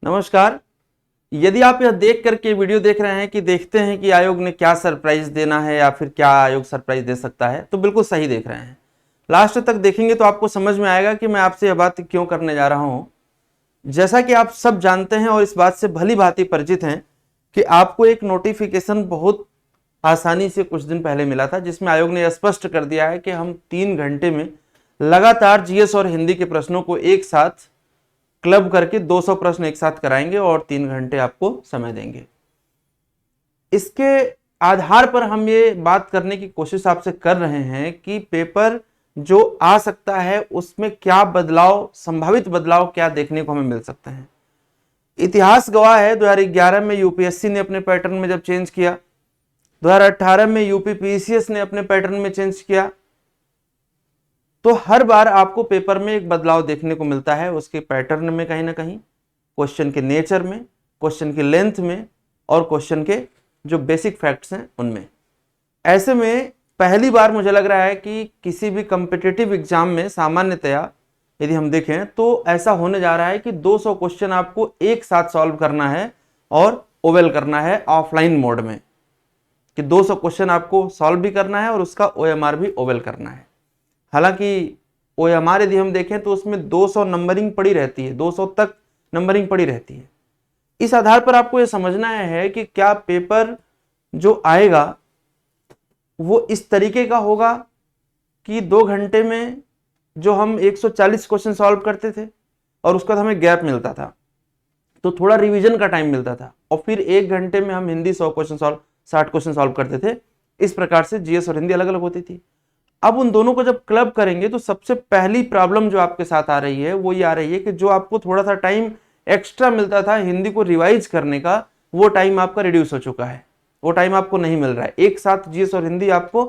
नमस्कार। यदि आप यह देख करके वीडियो देख रहे हैं कि देखते हैं कि आयोग ने क्या सरप्राइज देना है या फिर क्या आयोग सरप्राइज दे सकता है, तो बिल्कुल सही देख रहे हैं। लास्ट तक देखेंगे तो आपको समझ में आएगा कि मैं आपसे यह बात क्यों करने जा रहा हूं। जैसा कि आप सब जानते हैं और इस बात से भली भांति परिचित हैं कि आपको एक नोटिफिकेशन बहुत आसानी से कुछ दिन पहले मिला था, जिसमें आयोग ने यह स्पष्ट कर दिया है कि हम 3 घंटे में लगातार जीएस और हिंदी के प्रश्नों को एक साथ क्लब करके 200 प्रश्न एक साथ कराएंगे और 3 घंटे आपको समय देंगे। इसके आधार पर हम ये बात करने की कोशिश आपसे कर रहे हैं कि पेपर जो आ सकता है उसमें क्या बदलाव, संभावित बदलाव क्या देखने को हमें मिल सकते हैं। इतिहास गवाह है, 2011 में यूपीएससी ने अपने पैटर्न में जब चेंज किया, 2018 में यूपी पीसीएस ने अपने पैटर्न में चेंज किया, तो हर बार आपको पेपर में एक बदलाव देखने को मिलता है, उसके पैटर्न में कहीं ना कहीं, क्वेश्चन के नेचर में, क्वेश्चन की लेंथ में और क्वेश्चन के जो बेसिक फैक्ट्स हैं उनमें। ऐसे में पहली बार मुझे लग रहा है कि किसी भी कॉम्पिटिटिव एग्जाम में सामान्यतया यदि हम देखें तो ऐसा होने जा रहा है कि 200 क्वेश्चन आपको एक साथ सॉल्व करना है और ओवेल करना है ऑफलाइन मोड में, कि 200 क्वेश्चन आपको सॉल्व भी करना है और उसका ओएमआर भी ओवेल करना है। हालांकि ओएमआर यदि हम देखें तो उसमें 200 नंबरिंग पड़ी रहती है, 200 तक नंबरिंग पड़ी रहती है। इस आधार पर आपको यह समझना है कि क्या पेपर जो आएगा वो इस तरीके का होगा कि 2 घंटे में जो हम 140 क्वेश्चन सॉल्व करते थे और उसका हमें गैप मिलता था, तो थोड़ा रिवीजन का टाइम मिलता था, और फिर 1 घंटे में हम Hindi 100 question solve 60 question solve करते थे। इस प्रकार से जीएस और हिंदी अलग अलग होती थी। अब उन दोनों को जब क्लब करेंगे तो सबसे पहली प्रॉब्लम जो आपके साथ आ रही है वो ये आ रही है कि जो आपको थोड़ा सा टाइम एक्स्ट्रा मिलता था हिंदी को रिवाइज करने का, वो टाइम आपका रिड्यूस हो चुका है, वो टाइम आपको नहीं मिल रहा है। एक साथ जीएस और हिंदी आपको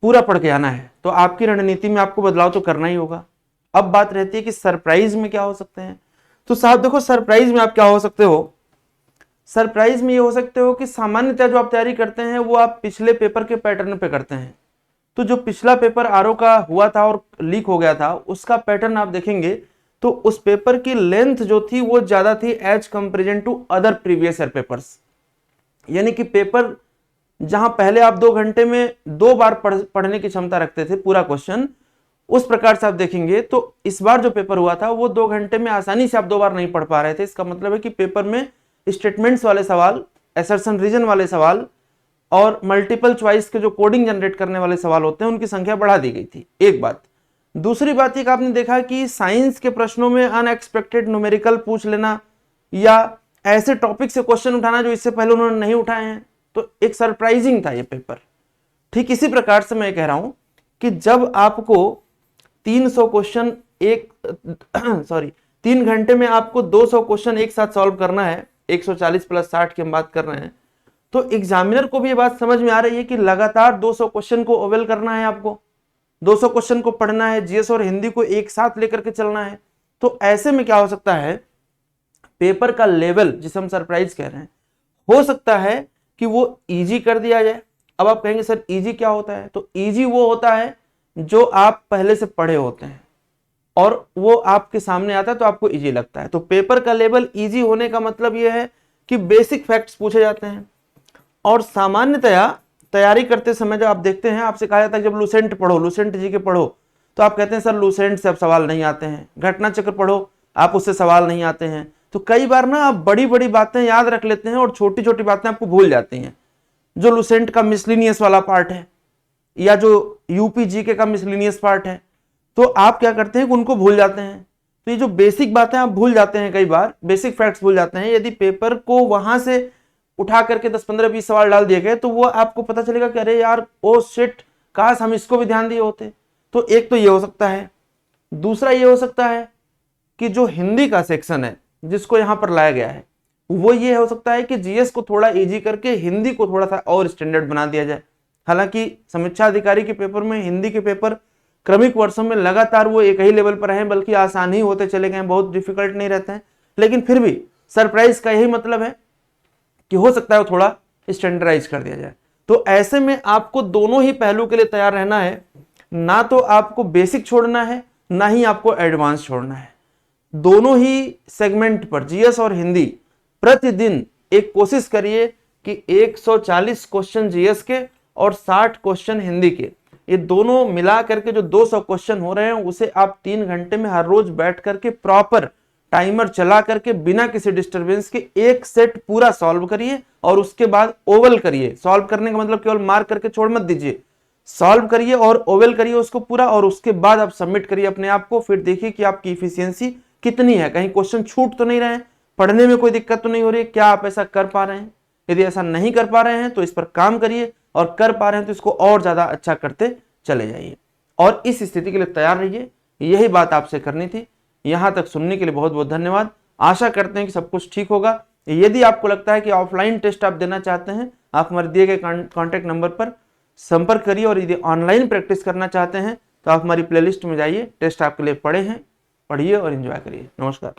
पूरा पढ़ के आना है, तो आपकी रणनीति में आपको बदलाव तो करना ही होगा। अब बात रहती है कि सरप्राइज में क्या हो सकते हैं। तो साहब देखो, सरप्राइज में आप क्या हो सकते हो। सरप्राइज में ये हो सकते हो कि सामान्यतः जो आप तैयारी करते हैं वो आप पिछले पेपर के पैटर्न पे करते हैं। तो जो पिछला पेपर आरओ का हुआ था और लीक हो गया था, उसका पैटर्न आप देखेंगे तो उस पेपर की लेंथ जो थी वो ज्यादा थी as comparison to other previous year papers. यानी कि पेपर जहां पहले आप 2 घंटे में 2 बार पढ़ने की क्षमता रखते थे पूरा क्वेश्चन, उस प्रकार से आप देखेंगे तो इस बार जो पेपर हुआ था वो 2 घंटे में आसानी से आप 2 बार नहीं पढ़ पा रहे थे। इसका मतलब है कि पेपर में स्टेटमेंट्स वाले सवाल, असर्शन रीजन वाले सवाल और मल्टीपल चॉइस के जो कोडिंग जनरेट करने वाले सवाल होते हैं उनकी संख्या बढ़ा दी गई थी। एक बात। दूसरी बात एक आपने देखा कि साइंस के प्रश्नों में अनएक्सपेक्टेड न्यूमेरिकल पूछ लेना या ऐसे टॉपिक से क्वेश्चन उठाना जो इससे पहले उन्होंने नहीं उठाए हैं, तो एक सरप्राइजिंग था ये पेपर। ठीक इसी प्रकार से मैं कह रहा हूं कि जब आपको 300 क्वेश्चन 3 घंटे में आपको 200 क्वेश्चन एक साथ सॉल्व करना है, 140 प्लस 60 की हम बात कर रहे हैं, तो एग्जामिनर को भी ये बात समझ में आ रही है कि लगातार 200 क्वेश्चन को ओवेल करना है, आपको 200 क्वेश्चन को पढ़ना है, जीएस और हिंदी को एक साथ लेकर के चलना है। तो ऐसे में क्या हो सकता है, पेपर का लेवल जिसे हम सरप्राइज कह रहे हैं, हो सकता है कि वो इजी कर दिया जाए। अब आप कहेंगे सर इजी क्या होता है, तो इजी वो होता है जो आप पहले से पढ़े होते हैं और वो आपके सामने आता है तो आपको इजी लगता है। तो पेपर का लेवल इजी होने का मतलब यह है कि बेसिक फैक्ट्स पूछे जाते हैं। और सामान्यतया तैयारी करते समय जब आप देखते हैं, आपसे कहा जाता है जब लुसेंट पढ़ो, लुसेंट जी के पढ़ो, तो आप कहते हैं सर लुसेंट से अब सवाल नहीं आते हैं। घटना चक्र पढ़ो, आप उससे सवाल नहीं आते हैं। तो कई बार ना आप बड़ी बड़ी बातें याद रख लेते हैं और छोटी छोटी बातें आपको भूल जाती हैं। जो लुसेंट का मिसलिनियस वाला पार्ट है या जो यूपी जीके का मिसलिनियस पार्ट है, तो आप क्या करते हैं कि उनको भूल जाते हैं। तो ये जो बेसिक बातें आप भूल जाते हैं, कई बार बेसिक फैक्ट्स भूल जाते हैं। यदि पेपर को वहां से उठा करके 10 15 20 सवाल डाल दिए गए तो वो आपको पता चलेगा कि अरे यार ओ शिट, काश हम इसको भी ध्यान दिए होते। तो एक तो ये हो सकता है। दूसरा ये हो सकता है कि जो हिंदी का सेक्शन है जिसको यहां पर लाया गया है, वो ये हो सकता है कि जीएस को थोड़ा इजी करके हिंदी को थोड़ा सा और स्टैंडर्ड बना दिया जाए। हालांकि समीक्षा अधिकारी के पेपर में, हिंदी के पेपर क्रमिक वर्षों में लगातार वो एक ही लेवल पर हैं, बल्कि आसान ही होते चले गए, बहुत डिफिकल्ट नहीं रहते हैं। लेकिन फिर भी सरप्राइज का यही मतलब है कि हो सकता है वो थोड़ा स्टैंडर्डाइज कर दिया जाए। तो ऐसे में आपको दोनों ही पहलू के लिए तैयार रहना है। ना तो आपको बेसिक छोड़ना है, ना ही आपको एडवांस छोड़ना है। दोनों ही सेगमेंट पर जीएस और हिंदी प्रतिदिन एक कोशिश करिए कि 140 क्वेश्चन जीएस के और 60 क्वेश्चन हिंदी के, ये दोनों मिला करके जो 200 क्वेश्चन हो रहे हैं उसे आप 3 घंटे में हर रोज बैठ करके प्रॉपर टाइमर चला करके बिना किसी डिस्टरबेंस के एक सेट पूरा सॉल्व करिए और उसके बाद ओवल करिए। सॉल्व करने का मतलब केवल मार्क करके छोड़ मत दीजिए, सॉल्व करिए और ओवल करिए उसको पूरा, और उसके बाद आप सबमिट करिए अपने आप को। फिर देखिए कि आपकी इफिशियंसी कितनी है, कहीं क्वेश्चन छूट तो नहीं रहे हैं, पढ़ने में कोई दिक्कत तो नहीं हो रही है, क्या आप ऐसा कर पा रहे हैं। यदि ऐसा नहीं कर पा रहे हैं तो इस पर काम करिए, और कर पा रहे हैं तो इसको और ज्यादा अच्छा करते चले जाइए और इस स्थिति के लिए तैयार रहिए। यही बात आपसे करनी थी। यहां तक सुनने के लिए बहुत बहुत धन्यवाद। आशा करते हैं कि सब कुछ ठीक होगा। यदि आपको लगता है कि ऑफलाइन टेस्ट आप देना चाहते हैं, आप हमारे दिए गए कॉन्टैक्ट नंबर पर संपर्क करिए, और यदि ऑनलाइन प्रैक्टिस करना चाहते हैं तो आप हमारी प्लेलिस्ट में जाइए, टेस्ट आपके लिए पड़े हैं, पढ़िए और एंजॉय करिए। नमस्कार।